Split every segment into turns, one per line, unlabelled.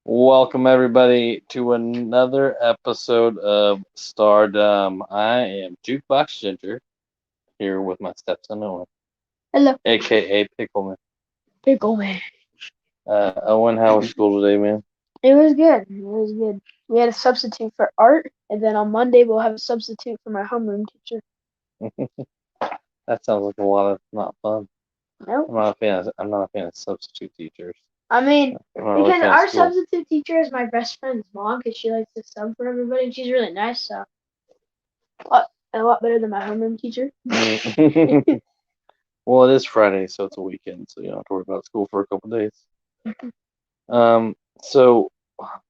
Welcome everybody to another episode of Stardom. I am Jukebox Ginger here with my stepson Owen,
Hello,
aka Pickleman.
Pickleman.
Owen, how was school today, man?
It was good. It was good. We had a substitute for art, and then on Monday we'll have a substitute for my homeroom teacher.
That sounds like a lot of not fun.
Nope.
I'm not a fan of substitute teachers.
I mean,
I'm not really a
because
fan of
our
school.
substitute teacher is my best friend's mom, because she likes to sub for everybody, and she's really nice. So, a lot better than my homeroom teacher.
Well, it is Friday, so it's a weekend, so you don't have to worry about school for a couple days. Um, so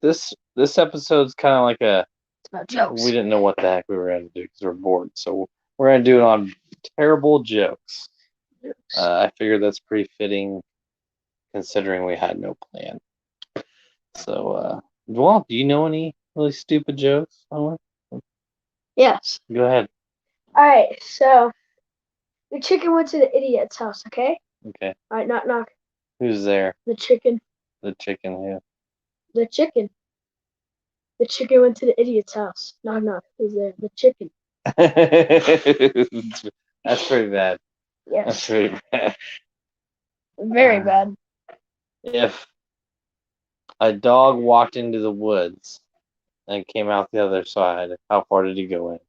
this episode's kind of like a
It's about jokes.
we didn't know what the heck we were going to do because we're bored. So we're going to do it on terrible jokes. I figured that's pretty fitting considering we had no plan. So, well, do you know any really stupid jokes? Owen?
Yes.
Go ahead.
All right. So the chicken went to the idiot's house. Okay.
Okay.
All right. Knock knock.
Who's there?
The chicken.
The chicken, yeah.
The chicken. The chicken went to the idiot's house. Knock knock. Who's there? The chicken.
That's pretty bad. That's
Yes.
pretty bad.
Very bad.
If a dog walked into the woods and came out the other side, how far did he go in?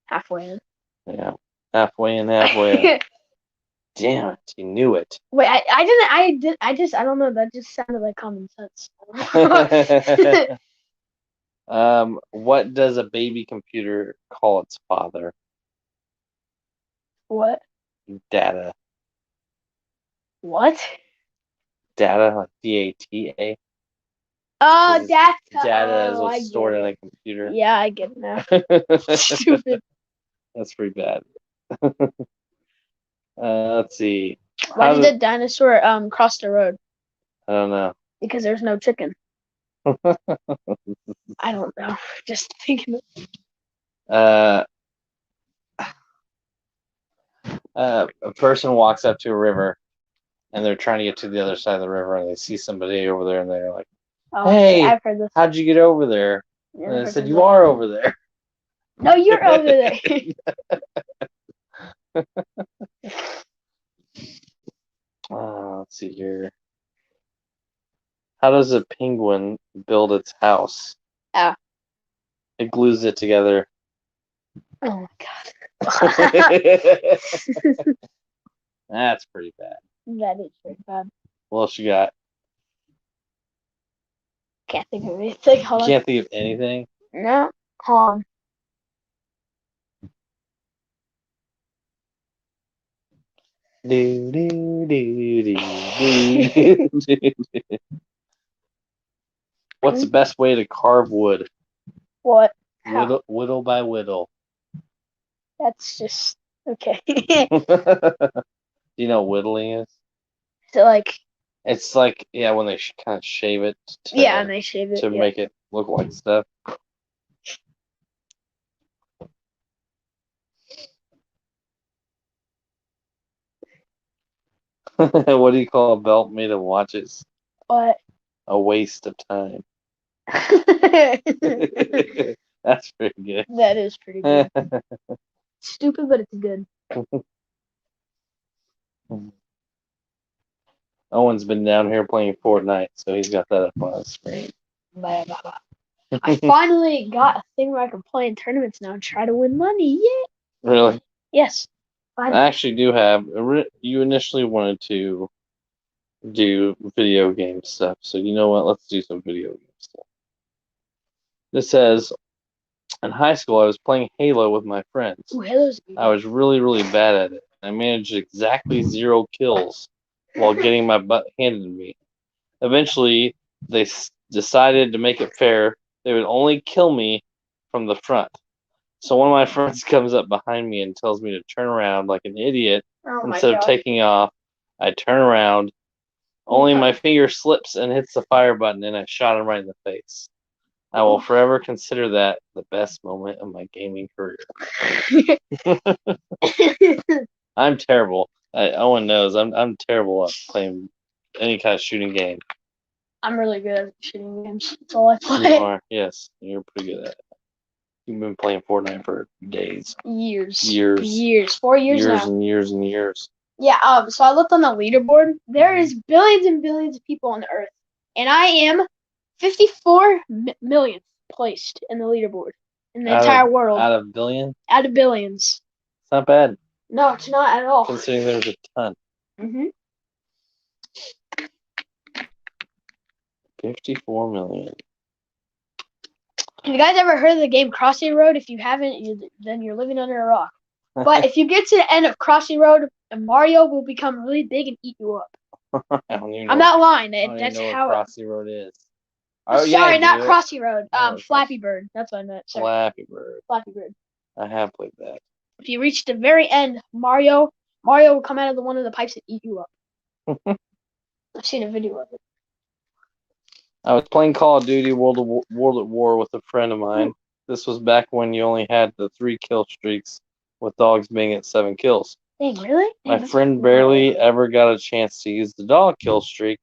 Halfway in.
Yeah. Halfway in, halfway out. Damn it, you knew it.
Wait, I don't know. That just sounded like common sense.
What does a baby computer call its father?
What?
Data.
What?
Data, like DATA.
Oh, data.
Data is
Oh, I
what's
get
stored in
it.
a computer.
Yeah, I get it now. Stupid.
That's pretty bad. Let's see.
Why did the dinosaur cross the road?
I don't know.
Because there's no chicken. I don't know. Just thinking.
Uh, a person walks up to a river and they're trying to get to the other side of the river and they see somebody over there and they're like,
Oh,
hey,
I've heard this.
how'd you get over there?
Yeah,
And they said, you are over there.
No, you're over there.
Let's see here. How does a penguin build its house?
Oh.
It glues it together.
Oh my god.
That's pretty bad.
That is pretty bad.
What else you got?
Can't think of anything. Hold on.
Can't think of anything?
No. Hold on.
Do, do, do, do, do. What's the best way to carve wood?
What?
Whittle by whittle.
That's just okay.
Do you know what whittling is?
So like.
It's like, yeah, when they kind of shave it.
And they shave it
to make it look like stuff. What do you call a belt made of watches?
What?
A waste of time. That's pretty good.
That is pretty good. Stupid, but it's good.
Owen's been down here playing Fortnite, so he's got that up on his screen.
I finally got a thing where I can play in tournaments now and try to win money. Yeah.
Really?
Yes. Finally.
I actually do have. You initially wanted to do video game stuff, so you know what? Let's do some video game stuff. This says, in high school, I was playing Halo with my friends.
Ooh, Halo's good.
I was really, really bad at it. I managed exactly 0 kills while getting my butt handed to me. Eventually, they decided to make it fair. They would only kill me from the front. So one of my friends comes up behind me and tells me to turn around like an idiot. Instead of taking off, I turn around. Only my finger slips and hits the fire button, and I shot him right in the face. I will forever consider that the best moment of my gaming career. I'm terrible. Owen knows I'm terrible at playing any kind of shooting game.
I'm really good at shooting games. That's all I
You
play.
are. Yes, you're pretty good at it. You've been playing Fortnite for days.
Years.
4
4 years
years
now.
and years and years.
Yeah. So I looked on the leaderboard. There is billions and billions of people on the earth, and I am 54 millionth placed in the leaderboard in the entire world.
Out of billion?
Out of billions.
It's not bad.
No, it's not at all.
Considering there's a ton. 54 million.
Have you guys ever heard of the game Crossy Road? If you haven't, then you're living under a rock. But if you get to the end of Crossy Road, Mario will become really big and eat you up.
I don't even know.
I'm not lying.
I don't
That's
even know
how.
what Crossy Road is.
Sorry, not Crossy Road.
Oh,
Flappy Bird. That's what I meant. Sorry.
Flappy Bird.
Flappy Bird.
I have played that.
If you reach the very end, Mario will come out of one of the pipes and eat you up. I've seen a video of it.
I was playing Call of Duty World at War with a friend of mine. This was back when you only had the 3 kill streaks, with dogs being at 7 kills.
Dang, really?
My friend barely ever got a chance to use the dog kill streak,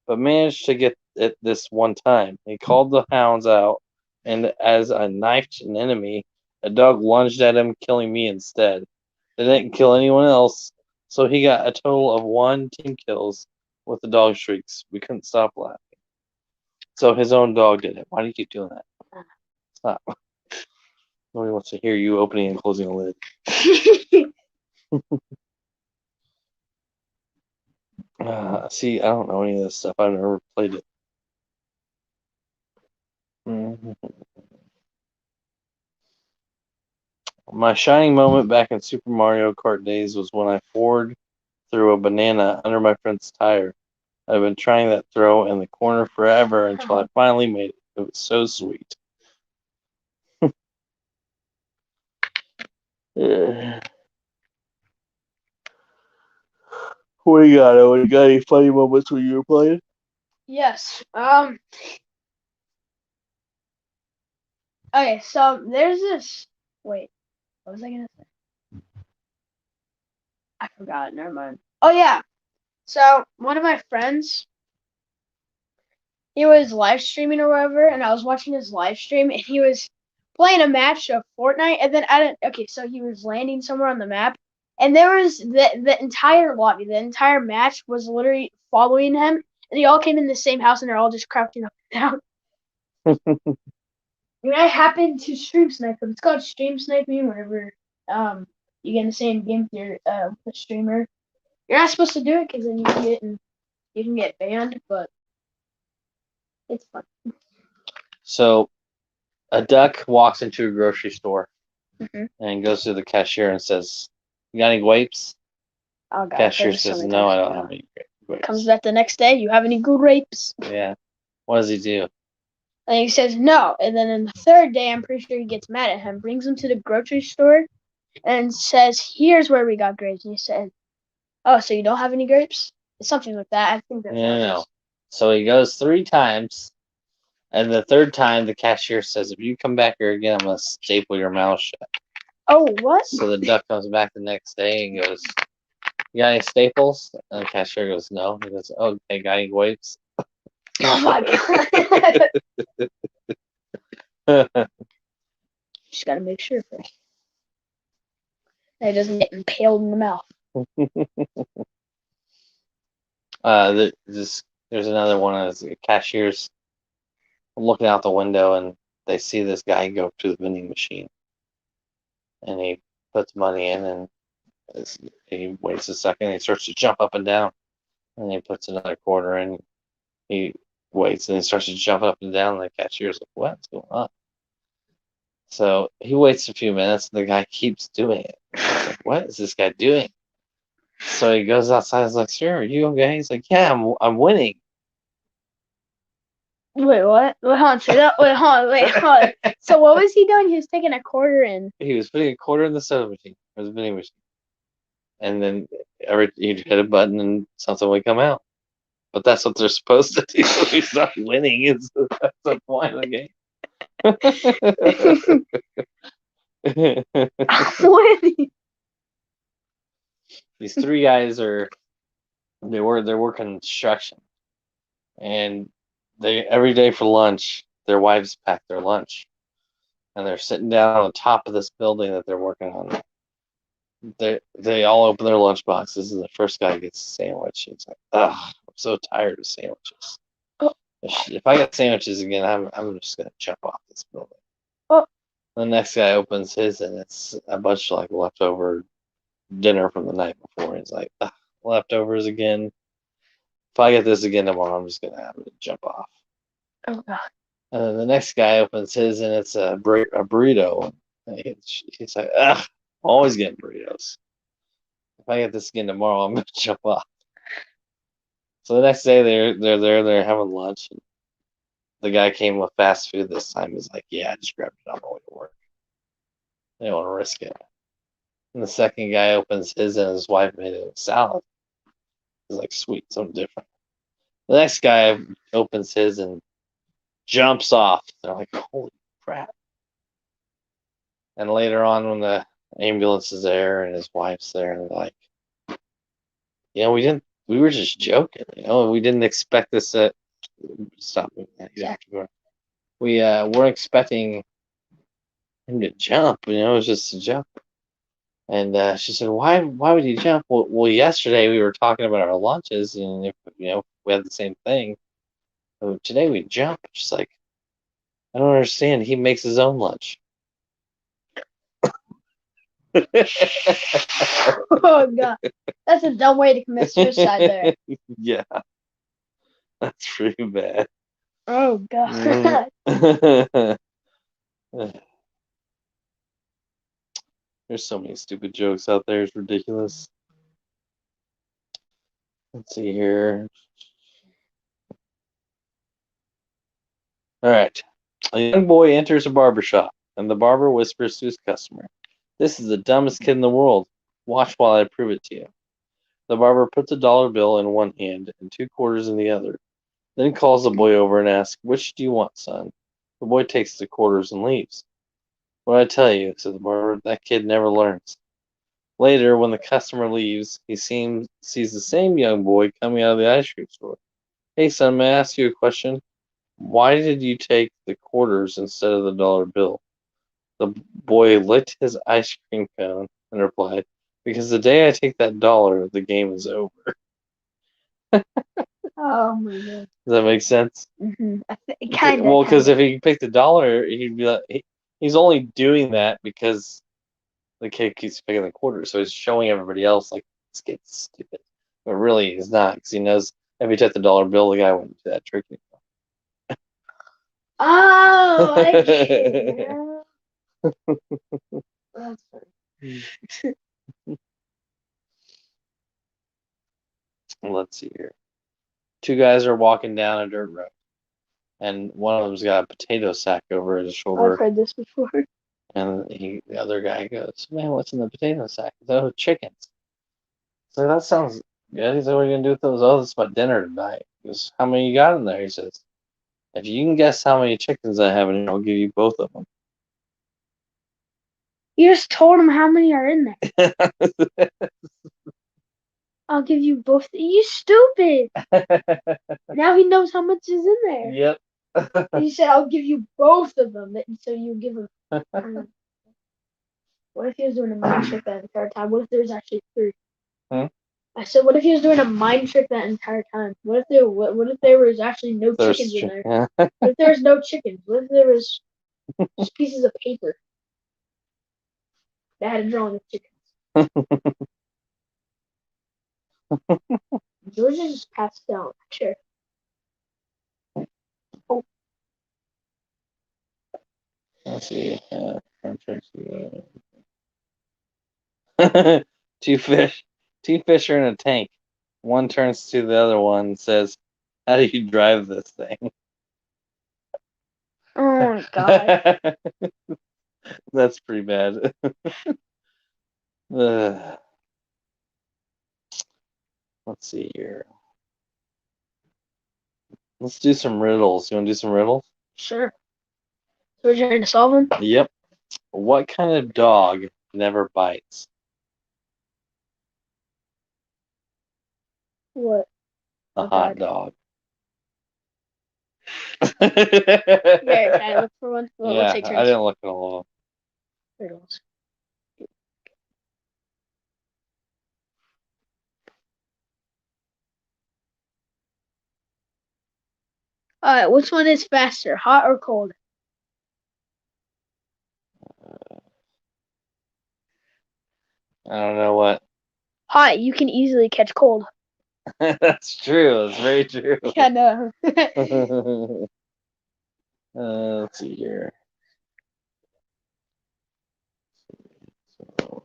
but managed to get it this one time. He called the hounds out, and as I knifed an enemy, a dog lunged at him, killing me instead. They didn't kill anyone else, so he got a total of 1 team kills with the dog streaks. We couldn't stop laughing. So his own dog did it. Why do you keep doing that? Stop. Nobody wants to hear you opening and closing a lid. See, I don't know any of this stuff. I've never played it. My shining moment back in Super Mario Kart days was when I forward threw a banana under my friend's tire. I've been trying that throw in the corner forever until I finally made it. It was so sweet. What do you got, Owen? You got any funny moments when you were playing?
Yes. Okay, so there's this. Wait, what was I gonna say? I forgot. Never mind. Oh yeah. So one of my friends, he was live streaming or whatever, and I was watching his live stream, and he was playing a match of Fortnite, and then so he was landing somewhere on the map, and there was the entire lobby, the entire match was literally following him, and they all came in the same house, and they're all just crouching up and down. And I happened to stream snipe him. It's called stream sniping whenever you get in the same game with your the streamer. You're not supposed to do it because then you can get banned, but it's fun.
So, a duck walks into a grocery store and goes to the cashier and says, "You got any grapes?"
Oh God!
Cashier says, "No, I don't have any grapes."
Comes back the next day. You have any grapes?
Yeah. What does he do?
And he says no. And then in the third day, I'm pretty sure he gets mad at him, brings him to the grocery store, and says, "Here's where we got grapes." And he said, "Oh, so you don't have any grapes?" It's something like that. I think that's
no. So he goes 3 times, and the third time the cashier says, "If you come back here again, I'm gonna staple your mouth shut."
Oh, what?
So the duck comes back the next day and goes, "You got any staples?" And the cashier goes, "No." He goes, "Oh, okay, got any grapes?"
Oh my God. Just gotta make sure first. That he doesn't get impaled in the mouth.
There's another one of the cashiers looking out the window, and they see this guy go up to the vending machine, and he puts money in, and he waits a second, and he starts to jump up and down, and he puts another quarter in. He waits, and he starts to jump up and down, and the cashier's like, "What's going on?" So he waits a few minutes, and the guy keeps doing it. He's like, "What is this guy doing?" So he goes outside. He's like, "Sir, are you okay?" He's like, "Yeah, I'm winning."
Wait, what? Wait, hold on. Say that. Wait, hold on. So what was he doing? He was taking a quarter in.
He was putting a quarter in the soda machine, or the vending machine, and then he'd hit a button, and something would come out. But that's what they're supposed to do. He's not winning. That's the point of the game.
Winning.
These 3 guys they're working construction, and they every day for lunch, their wives pack their lunch, and they're sitting down on the top of this building that they're working on. They all open their lunch boxes, and the first guy gets a sandwich. He's like, "Ugh, I'm so tired of sandwiches.
Oh.
If I get sandwiches again, I'm just gonna jump off this building."
Oh.
The next guy opens his, and it's a bunch of like leftover dinner from the night before. He's like, "Ugh, leftovers again. If I get this again tomorrow, I'm just gonna have to jump off."
Oh God.
The next guy opens his, and it's a burrito. And he's like, "Ugh, I'm always getting burritos. If I get this again tomorrow, I'm gonna jump off." So the next day, they're having lunch, and the guy came with fast food this time. He's like, "Yeah, I just grabbed it on my way to work. I don't want to risk it." And the second guy opens his, and his wife made it a salad. He's like, "Sweet, something different." The next guy opens his and jumps off. They're like, "Holy crap!" And later on, when the ambulance is there and his wife's there, and they're like, we were just joking. We didn't expect this. Stop. We weren't expecting him to jump. It was just a jump. And she said, "Why would you jump?" Well, yesterday we were talking about our lunches, and if we had the same thing. So today we jump. She's like, "I don't understand. He makes his own lunch."
Oh God. That's a dumb way to commit suicide there.
Yeah, that's pretty bad.
Oh God.
There's so many stupid jokes out there. It's ridiculous. Let's see here. All right. A young boy enters a barber shop, and the barber whispers to his customer, "This is the dumbest kid in the world. Watch while I prove it to you." The barber puts a dollar bill in one hand and two quarters in the other, then calls the boy over and asks, "Which do you want, son?" The boy takes the quarters and leaves. "What I tell you," said the barber, "that kid never learns." Later, when the customer leaves, he sees the same young boy coming out of the ice cream store. "Hey, son, may I ask you a question? Why did you take the quarters instead of the dollar bill?" The boy licked his ice cream cone and replied, "Because the day I take that dollar, the game is over."
Oh my God.
Does that make sense?
Mm-hmm. Kind of.
Well, because if he picked the dollar, he'd be like, he's only doing that because the kid keeps picking the quarters, so he's showing everybody else like this kid's stupid. But really, he's not, because he knows if he took the dollar bill, the guy wouldn't do that trick anymore.
Oh, I get it. That's funny.
Let's see here. Two guys are walking down a dirt road, and one of them's got a potato sack over his shoulder.
I've heard this before.
And the other guy goes, "Man, what's in the potato sack?" "Oh, chickens." So that sounds good. He said, "What are you gonna do with those?" "Oh, it's my dinner tonight." He goes, "How many you got in there?" He says, "If you can guess how many chickens I have in here, I'll give you both of them."
You just told him how many are in there. I'll give you both. You stupid. Now he knows how much is in there.
Yep.
He said, "I'll give you both of them." So you give him. What if he was doing a mind trick that entire time? What if there's actually three? I said, what if he was doing a mind trick that entire time? What if there was actually no chickens in there? What if there was no chickens? What if there was just pieces of paper that had a drawing of chickens? Georgia just passed out. Sure. Oh.
Let's see. Two fish are in a tank. One turns to the other one and says, "How do you drive this thing?"
Oh my God.
That's pretty bad. Let's see here. Let's do some riddles. You want to do some riddles?
Sure. So we're trying to solve them?
Yep. What kind of dog never bites?
What?
A hot dog.
Here, can I look for one? Well,
Yeah,
let's take
I
turns.
didn't look at all.
Riddles. Alright, which one is faster, hot or cold?
I don't know what.
Hot, you can easily catch cold.
That's true. It's very true.
Yeah, no.
Let's see here. So,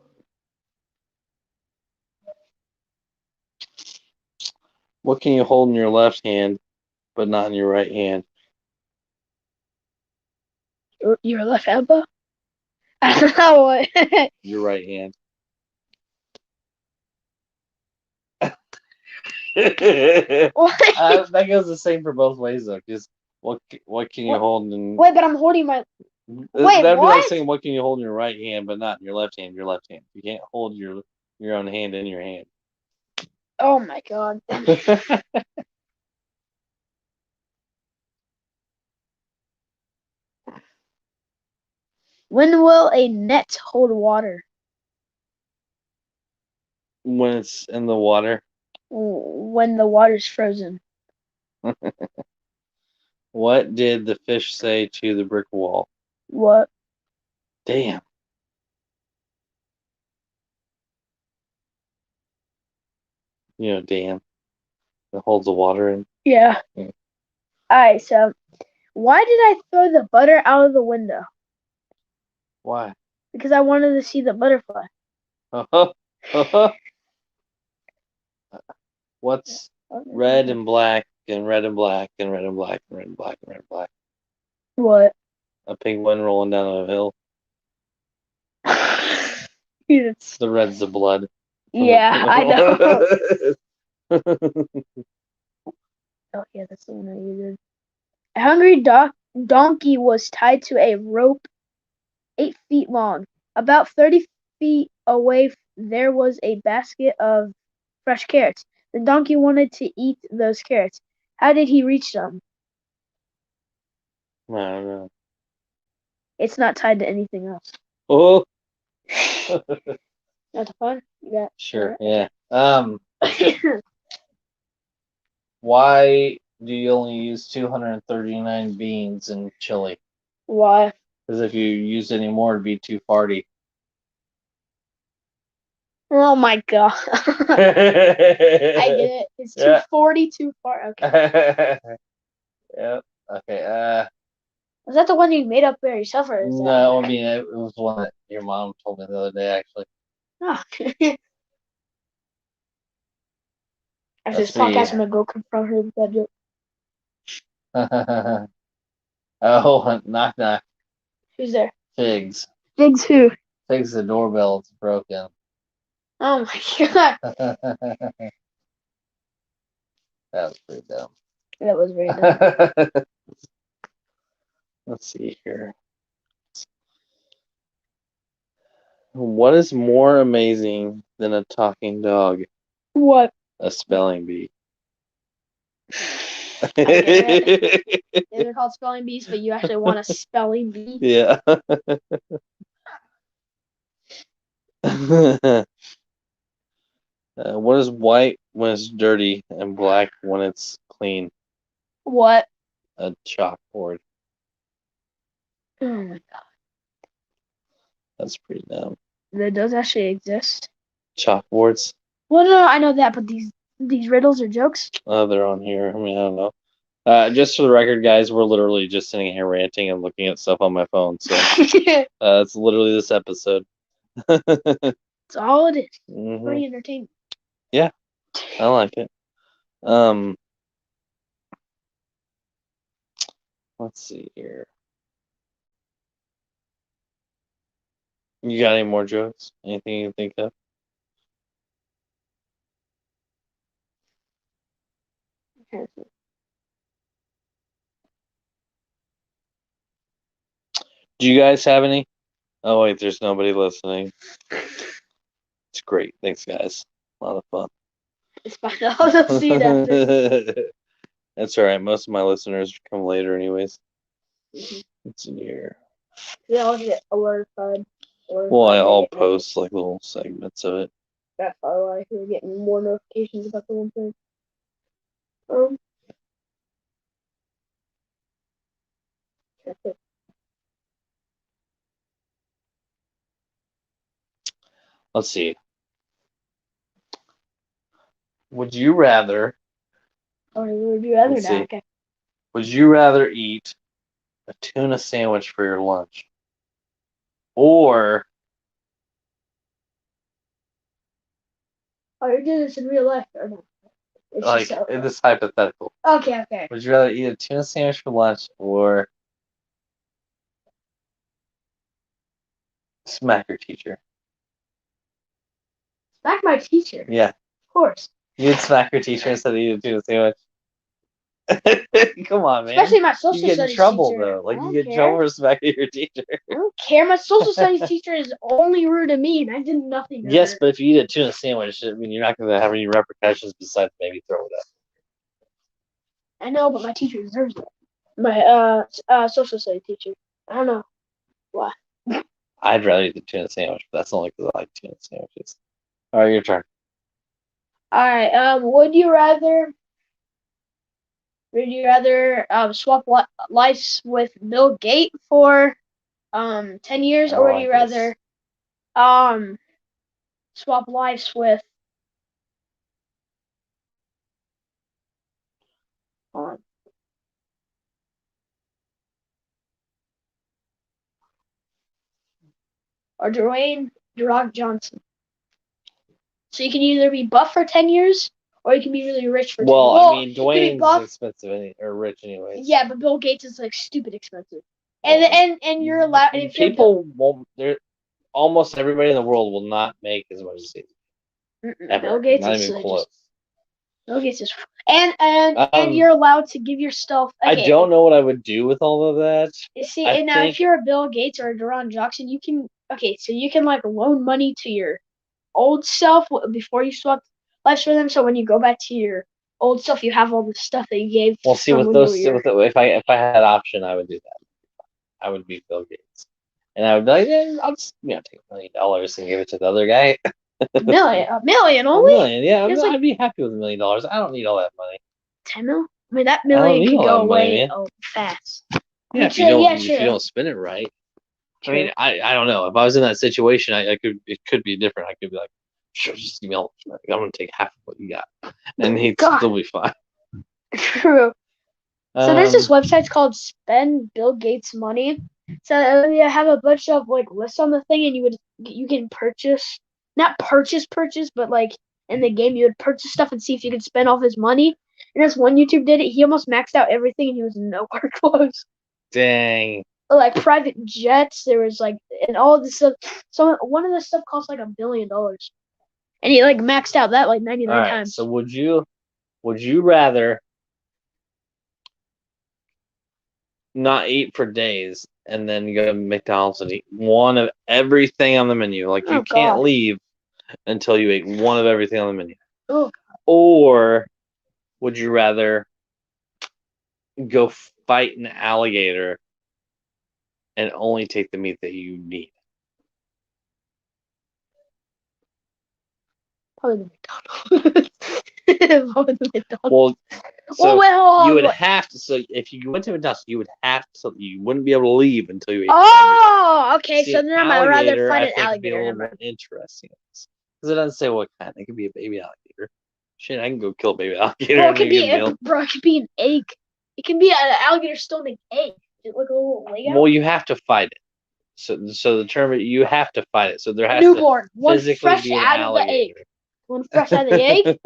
what can you hold in your left hand, but not in your right hand?
Your left elbow? I don't know what.
Your right hand.
What?
That goes the same for both ways, though. Just what can you hold in?
Wait, but I'm holding my. Wait,
That'd be like
what?
saying what can you hold in your right hand, but not in your left hand. Your left hand. You can't hold your own hand in your hand.
Oh my god. When will a net hold water?
When it's in the water.
When the water's frozen.
What did the fish say to the brick wall?
What?
Damn. Damn. It holds the water in.
Yeah.
Yeah.
Alright, so why did I throw the butter out of the window?
Why?
Because I wanted to see the butterfly.
What's red and black and red and black and red and black and red and black and red and black?
What?
A penguin rolling down a hill.
It's,
The red's the blood.
yeah, I know. Oh yeah, that's the one I used. A hungry donkey was tied to a rope 8 feet long. About 30 feet away, there was a basket of fresh carrots. The donkey wanted to eat those carrots. How did he reach them?
I don't know.
It's not tied to anything else.
Oh,
That's fun. You got
sure, yeah. Why do you only use 239 beans in chili?
Why?
Because if you use any more, it'd be too farty.
Oh my god. I get it. It's 240 too far. Okay.
Yeah. Okay.
Was that the one you made up by yourself or is that?
No, I mean it was one that your mom told me the other day, actually.
Oh. After this podcast, I'm gonna go confront her with that joke.
Oh, knock knock.
Who's there?
Figs.
Figs who?
Figs the doorbell. It's broken.
Oh my god.
That was pretty dumb.
That was very dumb.
Let's see here. What is more amazing than a talking dog?
What?
A spelling bee.
I get it. They're called spelling bees, but you actually want a spelling bee?
Yeah. What is white when it's dirty and black when it's clean?
What?
A chalkboard.
Oh my god.
That's pretty dumb.
That does actually exist.
Chalkboards?
Well, no, I know that, but these riddles are jokes.
Oh, they're on here. I mean, I don't know. Just for the record, guys, we're literally just sitting here ranting and looking at stuff on my phone. So it's literally this episode.
That's all it is.
Mm-hmm.
Free entertainment.
Yeah, I like it. Let's see here. You got any more jokes? Anything you can think of? Do you guys have any? Oh wait, there's nobody listening. It's great. Thanks, guys. A lot of fun.
It's fine. I'll see you after.
That's all right. Most of my listeners come later, anyways.
Mm-hmm.
It's in here.
They all get alerted.
Well, I'll post like little segments of it.
That's why you're getting more notifications about the one thing. That's it.
Let's see. Would you rather?
Or would you rather
Let's
not?
see.
Okay.
Would you rather eat a tuna sandwich for your lunch, or
Oh, you're doing this in real life or not? It's
like
just
in this hypothetical?
Okay.
Would you rather eat a tuna sandwich for lunch or smack your teacher?
Smack my teacher.
Yeah.
Of course.
You'd smack your teacher instead of eating a tuna sandwich. Come on, man.
Especially my social
you get in
studies
trouble
teacher.
though. Like
I
you
don't
get in
care.
trouble for smacking your teacher.
I don't care. My social studies teacher is only rude to me, and I did nothing to
Yes,
her.
but if you eat a tuna sandwich, I mean, you're not going to have any repercussions besides maybe throw it up.
I know, but my teacher deserves it. My social studies teacher. I don't know why.
I'd rather eat the tuna sandwich, but that's only because I like tuna sandwiches. All right, your turn.
All right. Would you rather swap lives with Bill Gates for 10 years, or would you rather swap lives with or Dwayne The Rock Johnson? So you can either be buff for 10 years, or you can be really rich for 10 years.
Well, I mean,
you can be
Dwayne's
buff.
expensive or rich anyways.
Yeah, but Bill Gates is like stupid expensive. And you're allowed. And if
people won't. Almost everybody in the world will not make as much as he. Ever.
Bill Gates
not
is
even close.
Bill Gates is and you're allowed to give yourself. Okay,
I don't know what I would do with all of that.
See, and now if you're a Bill Gates or a Deron Jackson, you can so you can like loan money to your old self before you swapped lives for them. So when you go back to your old self, you have all the stuff that you gave.
Well, see, with those, if I had option, I would do that. I would be Bill Gates, and I would be like, yeah, I'll just take $1 million and give it to the other guy.
a million only.
$1 million, yeah, I'd be happy with $1 million. I don't need all that money.
10 mil. I mean, that million could go away fast.
Yeah, if you don't spend it right. True. I mean, I don't know. If I was in that situation, it could be different. I could be like, sure, just give me all the money. I'm gonna take half of what you got, and he'd still be fine.
True. So there's this website called Spend Bill Gates Money. So you have a bunch of like lists on the thing, and you can not purchase, but like in the game you would purchase stuff and see if you could spend all his money. And as one YouTuber did it, he almost maxed out everything, and he was nowhere close.
Dang.
Like private jets, there was like, and all this stuff. So one of the stuff cost like $1 billion, and he like maxed out that like 99 times.
So would you rather not eat for days and then go to McDonald's and eat one of everything on the menu? Like you can't leave until you ate one of everything on the menu.
Oh.
Or would you rather go fight an alligator and only take the meat that you need?
Probably the McDonald's.
Well, you would have to. So if you went to McDonald's, you would have to. So you wouldn't be able to leave until you ate.
Oh, okay. So then I'd rather fight an alligator.
Be a little more interesting because it doesn't say what kind. It could be a baby alligator. Shit, I can go kill a baby alligator.
Bro, it could be an egg. It can be an alligator stoning egg. It look a little Lego.
Well, you have to fight it. So the term you have to fight it. So there has
newborn,
to physically be an alligator.
One fresh out of the egg.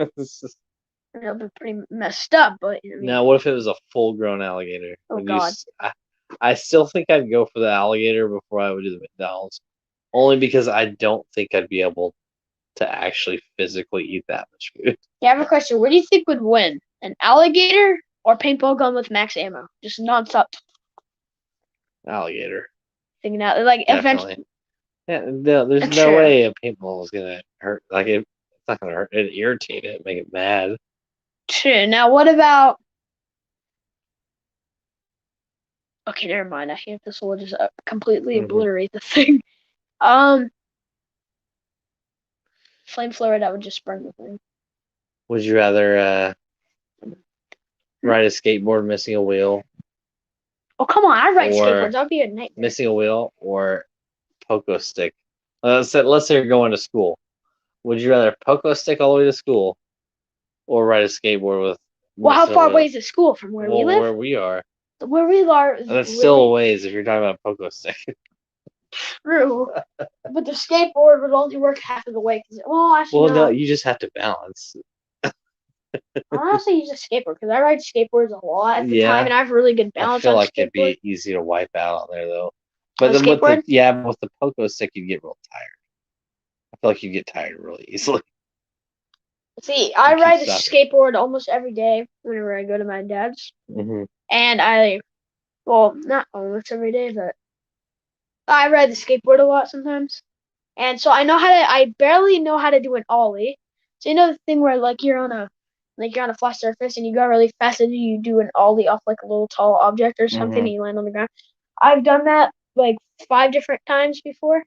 It'll be pretty messed up, but
now what if it was a full-grown alligator?
Oh God!
I still think I'd go for the alligator before I would do the McDonald's, only because I don't think I'd be able to actually physically eat that much food.
Yeah, I have a question. What do you think would win, an alligator or paintball gun with max ammo, just nonstop?
Alligator.
Thinking out like
eventually. Yeah, there's no way a paintball is gonna hurt. Like it's not gonna hurt. It'd irritate it, make it mad.
True. Now, what about Okay, never mind. I think this will just completely
Mhm.
obliterate the thing. Flamethrower that would just burn the thing.
Would you rather ride a skateboard missing a wheel,
Oh, come on. I ride
Or
skateboards. That would be a nightmare.
missing a wheel, or pogo stick? Let's say you're going to school. Would you rather pogo stick all the way to school, or ride a skateboard with
Well, how
missing a
far
wheel?
away is the school from where we
Well,
live?
where we are.
Where we are is
That's
really
still a ways if you're talking about pogo stick.
true. But the skateboard would only work half of the way. Well, actually,
Well, no,
no.
you just have to balance.
I honestly use a skateboard because I ride skateboards a lot at the
Yeah.
time, and I have really good
I
balance
feel
on
like
skateboard.
it'd be easy to wipe out on there though. But
On
then with
skateboard?
with the pogo stick, you'd get real tired. I feel like you'd get tired really easily.
See, I
keep
ride a
stopping.
skateboard almost every day whenever I go to my dad's,
Mm-hmm.
and well, not almost every day, but I ride the skateboard a lot sometimes. And so I barely know how to do an ollie. So you know the thing where you're on a flat surface and you go really fast and you do an ollie off like a little tall object or something and you land on the ground. I've done that like 5 different times before.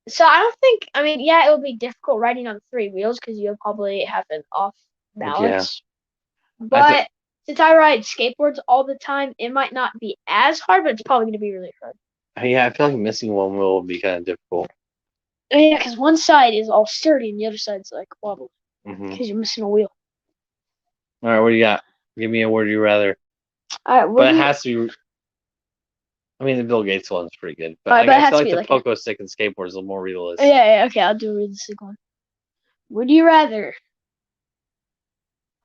So I don't think, I mean, yeah, it would be difficult riding on 3 wheels because you'll probably have an off balance. But since I ride skateboards all the time, it might not be as hard, but it's probably going to be really hard.
Yeah, I feel like missing one wheel would be kind of difficult.
Yeah, because one side is all sturdy and the other side's like wobbly
Mm-hmm.
because you're missing a wheel.
All right, what do you got? Give me a would you rather.
All right,
But it has to be. I mean, the Bill Gates one's pretty good, but
Alright, but it
I
has
feel
to
like
be
the
like
pogo stick and skateboard is a little more realistic.
yeah, okay, I'll do a realistic one. Would you rather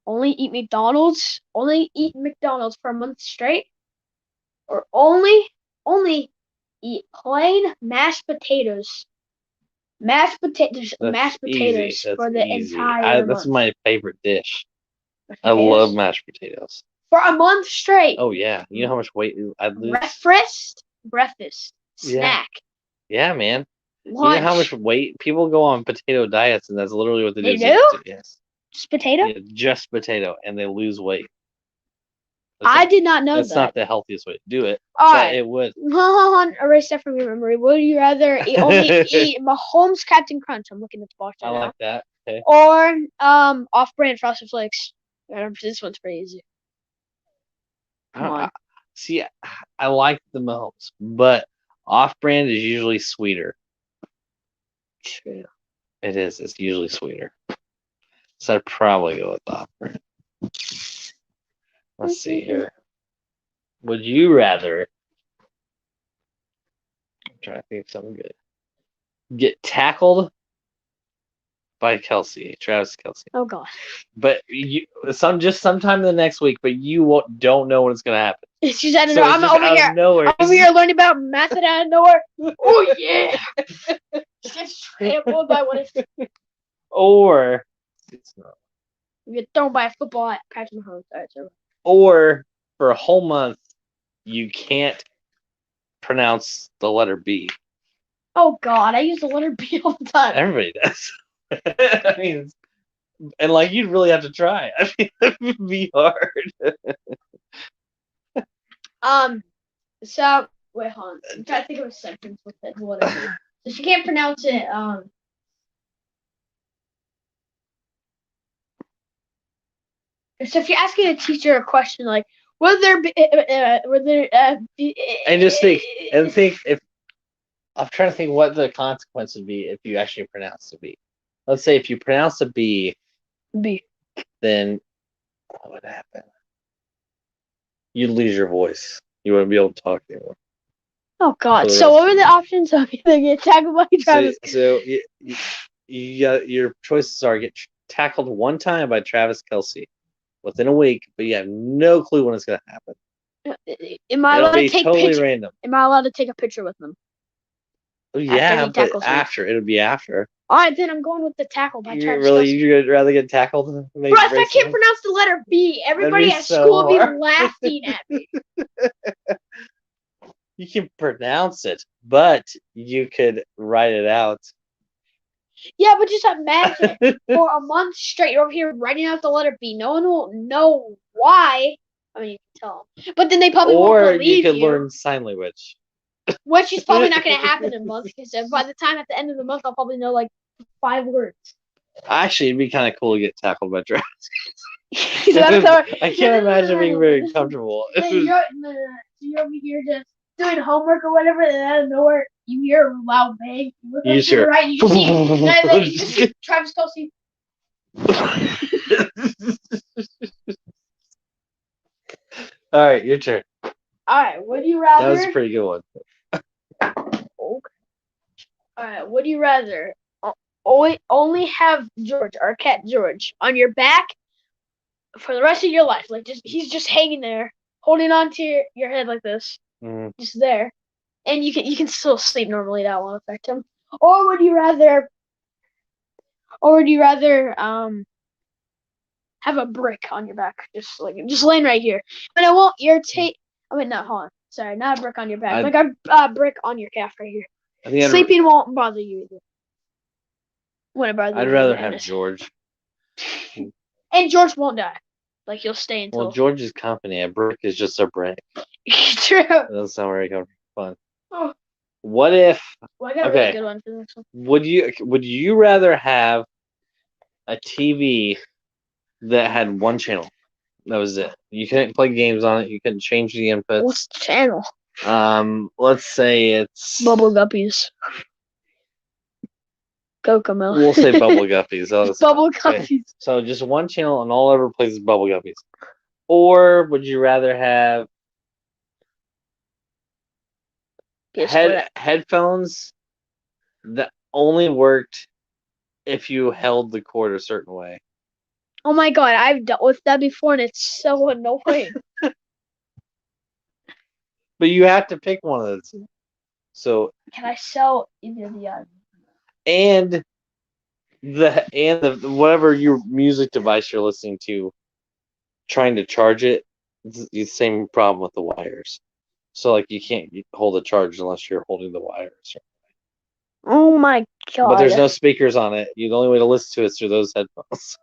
only eat McDonald's for a month straight, or only eat plain mashed potatoes? Mashed potatoes for the entire month.
That's my favorite dish.
Mashed
I
potatoes?
love mashed potatoes.
For a month straight.
Oh yeah, you know how much weight I'd lose?
Breakfast, snack,
Yeah, man.
lunch.
You know how much weight people go on potato diets, and that's literally what they do.
They do?
Yes.
Just potato?
Yeah, just potato, and they lose weight.
I did not know
That's
that.
not the healthiest way to do it,
All
but
right.
it would.
Hold on, erase that from your memory. Would you rather only eat Mahomes Captain Crunch? I'm looking at the box right now.
I like that. Okay.
Or off-brand Frosted Flakes. This one's pretty easy. Come on.
See, I like the Mahomes, but off-brand is usually sweeter.
True.
It is. It's usually sweeter. So I'd probably go with off-brand. Let's see here. Would you rather? I'm trying to think of something good. Get tackled by Travis Kelce.
Oh God.
But sometime the next week, but you don't know when it's gonna happen.
It's just out of nowhere. I'm over here learning about method out of nowhere. Oh yeah. Just get trampled by what if.
Or it's not.
You get thrown by a football at Patrick Mahomes. Alright, so.
Or for a whole month, you can't pronounce the letter B.
Oh God, I use the letter B all the time.
Everybody does. I mean, and like you'd really have to try. I mean, it would be hard.
So wait, hold on. I'm trying to think of a sentence with it. Whatever. So she can't pronounce it. So if you're asking a teacher a question like, "Will there be?"
And just think if I'm trying to think what the consequence would be if you actually pronounce the B. Let's say if you pronounce a B, then what would happen? You'd lose your voice. You wouldn't be able to talk anymore.
Oh God! So what were the options? Okay, they get tackled by Travis.
So you got your choices are get tackled one time by Travis Kelce within a week, but you have no clue when it's gonna happen.
Am I allowed to take
totally random.
Am I allowed to take a picture with them?
Yeah, but after it'll be after.
All right, then I'm going with the tackle by Travis.
You'd rather get tackled? Bro,
if I can't pronounce the letter B, everybody at school would be laughing at me.
You can pronounce it, but you could write it out.
Yeah, but just imagine for a month straight you're over here writing out the letter B. No one will know why I mean, you can tell them. But then they probably won't
Or you
believe
could
you.
learn sign language.
Which is probably not going to happen in a month. Because by the time at the end of the month, I'll probably know like 5 words.
Actually, it'd be kind of cool to get tackled by dragons.
I
can't imagine being very comfortable.
You're over here just doing homework or whatever, and out of nowhere, you hear a loud bang. You look up to the right, and you see Travis Kelce.
All right, your turn.
All right, would you rather?
That was a pretty good one.
Okay. All right, would you rather only have George, our cat George, on your back for the rest of your life? Like he's just hanging there, holding on to your head like this, just there, and you can still sleep normally. That won't affect him. Or would you rather? Have a brick on your back, just laying right here, but it won't irritate. I mean, no, hold on. Sorry, not a brick on your back, like a brick on your calf right here. Sleeping won't bother you either. Wouldn't bother you.
I'd rather have George.
And George won't die. Like he'll stay until.
Well, George is company. A brick is just a brick.
True.
That doesn't sound very fun.
Oh.
What if?
Well, I got a really good one for the next one.
Would you rather have a TV that had one channel? That was it. You couldn't play games on it. You couldn't change the inputs.
What's the channel?
Let's say it's
Bubble Guppies. Cocomelon.
We'll say Bubble Guppies.
Bubble Guppies. Okay.
So just one channel, and all it ever plays is Bubble Guppies. Or would you rather have headphones that only worked if you held the cord a certain way?
Oh my god, I've dealt with that before, and it's so annoying.
But you have to pick one of the two. So
can I sell either the other?
And the whatever your music device you're listening to, trying to charge it, it's the same problem with the wires. So like you can't hold a charge unless you're holding the wires.
Oh my god!
But there's no speakers on it. The only way to listen to it is through those headphones.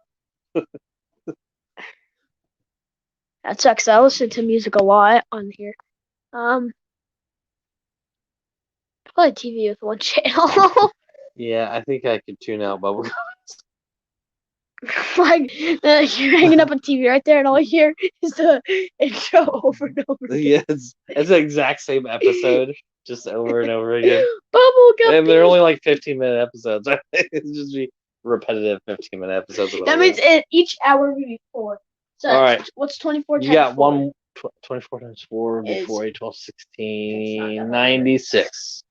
That sucks. I listen to music a lot on here. Probably TV with one channel.
Yeah, I think I could tune out bubblegum.
Like you're hanging up a TV right there, and all you hear is the intro over and over again.
Yeah, it's the exact same episode, just over and over again.
Bubblegum.
And they're only like 15-minute episodes. It's just be repetitive 15-minute episodes.
That means each hour would be 4. So
all right.
What's 24 times 4?
You got 24 times 4 before 8, 12, 16, 96.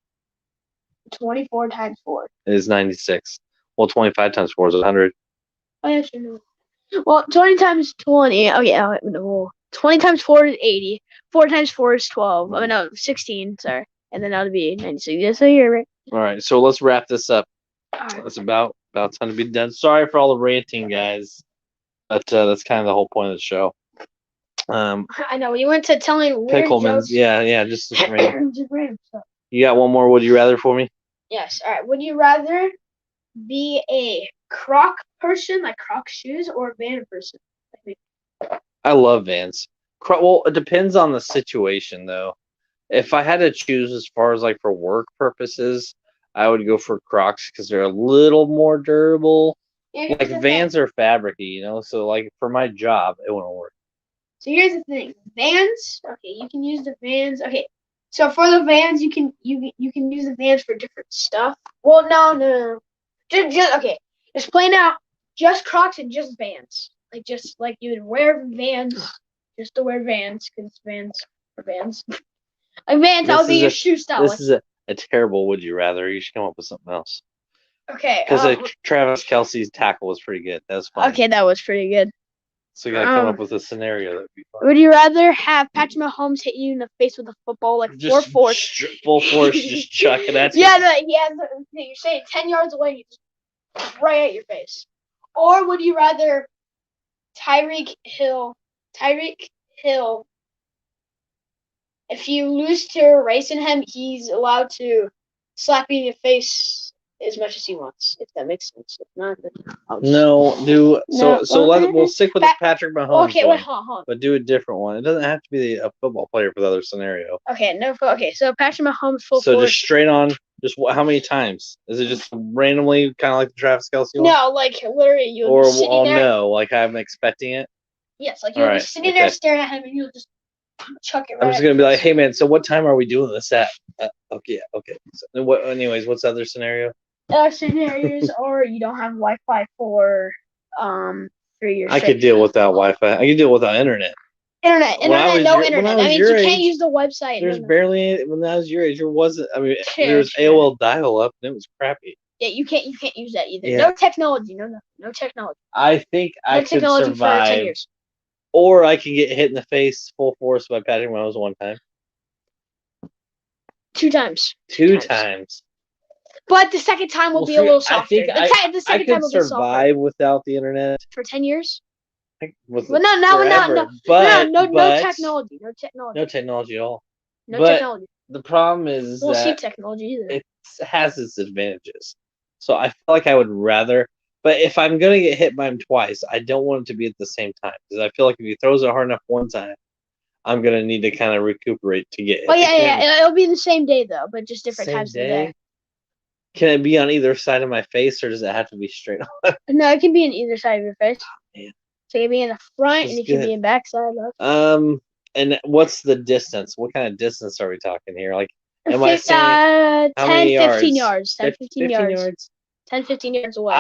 24 times 4
is 96. Well, 25 times 4 is 100.
Oh, yeah, sure. Well, 20 times 20. Oh, yeah. Well, 20 times 4 is 80. 4 times 4 is 12. I mean, no, 16. Sorry. And then that would be 96. Yes, so you're right.
All right. So let's wrap this up. Right. It's about time to be done. Sorry for all the ranting, guys. But that's kind of the whole point of the show.
I know. You went to telling weird
Pickleman's.
jokes.
Yeah. Just random.
Just random stuff.
You got one more would you rather for me?
Yes. All right. Would you rather be a Croc person, like Croc shoes, or a Van person?
I love Vans. Well, it depends on the situation, though. If I had to choose as far as like for work purposes, I would go for Crocs because they're a little more durable. Yeah, like Vans are fabricy, so like for my job, it wouldn't work.
So here's the thing. Vans, okay, you can use the Vans. Okay, so for the Vans, you can use the Vans for different stuff. Well, no. Just okay. Just plain out, just Crocs and just Vans. Just like you would wear Vans, just to wear Vans, because Vans are Vans. Like Vans, that would be your shoe style.
This is a terrible would you rather. You should come up with something else.
Okay.
Because Travis Kelce's tackle was pretty good. That was fun.
Okay, that was pretty good.
So you gotta come up with a scenario that'd be fun.
Would you rather have Patrick Mahomes hit you in the face with a football like
just
4 force?
Full force, just chuck it at you.
Yeah, you're saying 10 yards away, just right at your face. Or would you rather Tyreek Hill, if you lose to racing him, he's allowed to slap you in the face as much as he wants, if that makes sense. If not, then I'll just...
We'll stick with the Patrick Mahomes
Okay,
one,
wait, hold on.
but do a different one. It doesn't have to be a football player for the other scenario.
Okay, so Patrick Mahomes full
So
force.
just straight on, how many times? Is it just randomly, kind of like the Travis Kelce one?
No, like literally, you'll be sitting there.
No, like I'm expecting it.
Yes, like you'll be sitting there staring at him, and you'll just chuck it right.
I'm just gonna be like, hey man, so what time are we doing this at? Okay. So, what's the other scenario?
Scenarios, or you don't have Wi-Fi for 3 years.
I could deal without Wi-Fi. I could deal without internet.
No internet. That means you can't use the website.
There's barely, when I was your age, there wasn't. I mean, there was AOL dial-up, and it was crappy.
Yeah, you can't use that either. Yeah. No technology, no technology.
I think I could survive.
For 10 years.
Or I can get hit in the face full force by Patrick Mahomes one time.
2 times.
2 times.
But the second time will be a little softer. The second time will be softer.
Survive without the internet
for 10 years.
No
technology.
No technology at all.
No technology.
The problem is
we'll see technology either.
It has its advantages. So I feel like I would rather. But if I'm gonna get hit by him twice, I don't want it to be at the same time because I feel like if he throws it hard enough one time, I'm gonna need to kind of recuperate to get.
Oh yeah. It'll be the same day though, but just different times of the day.
Can it be on either side of my face, or does it have to be straight on?
No, it can be on either side of your face.
Oh, man.
So it can be in the front, and it can be in backside.
And what's the distance? What kind of distance are we talking here? Like, am I saying
15 yards? 10, 15 yards. 10, 15 yards away.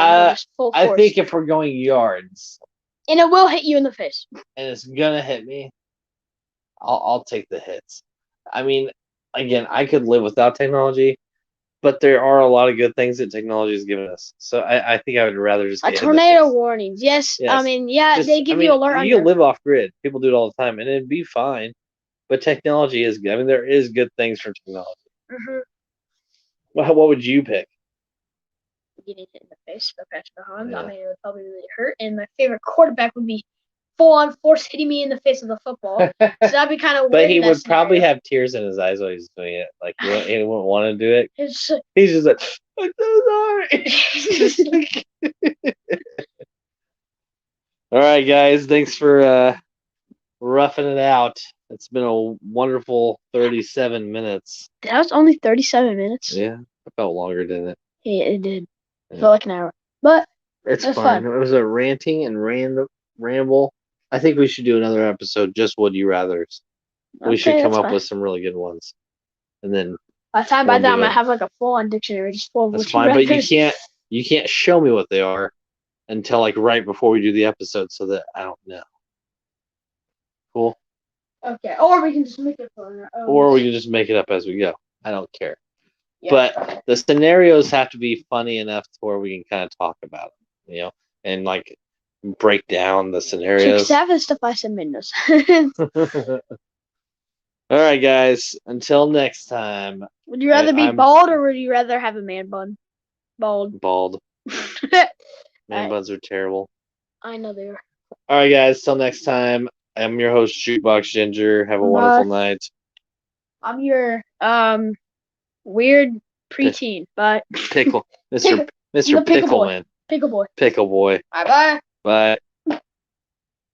Full force.
I think if we're going yards,
and it will hit you in the face,
and it's gonna hit me, I'll take the hits. I mean, again, I could live without technology, but there are a lot of good things that technology has given us. So I think I would rather just get
tornado warnings. Yes. I mean, they give you alert.
You can live off grid. People do it all the time, and it'd be fine. But technology is good. I mean, there is good things from technology.
Mm-hmm.
What would you pick?
Getting hit in the face by Patrick Mahomes. I mean, it would probably really hurt. And my favorite quarterback would be full-on force hitting me in the face with a football. So that'd be kind of weird.
But he would probably have tears in his eyes while he's doing it. Like, he wouldn't want to do it. He's just like, I'm so sorry. All right, guys. Thanks for roughing it out. It's been a wonderful 37 minutes.
That was only 37 minutes?
Yeah. It felt longer, didn't it?
Yeah, it did. It felt like an hour. But
it's fun. It was a ranting and ramble. I think we should do another episode, just Would You Rathers. We should come up with some really good ones. And then
by the time I have like a full-on dictionary just full of
That's fine, but you can't show me what they are until like right before we do the episode so that I don't know. Cool?
Okay. Or we can just make it for
Or we can just make it up as we go. I don't care. Yeah. But the scenarios have to be funny enough to where we can kind of talk about them, and like break down the scenarios.
Half of the stuff I said made no
sense. All right, guys. Until next time.
Would you rather be bald or would you rather have a man bun? Bald. Man
buns are terrible.
I know they are.
All right, guys. Till next time. I'm your host, Jukebox Ginger. Have a wonderful night.
I'm your weird preteen. Bye.
Mr. Pickleman.
Pickle boy.
Pickle boy.
Bye.
Bye.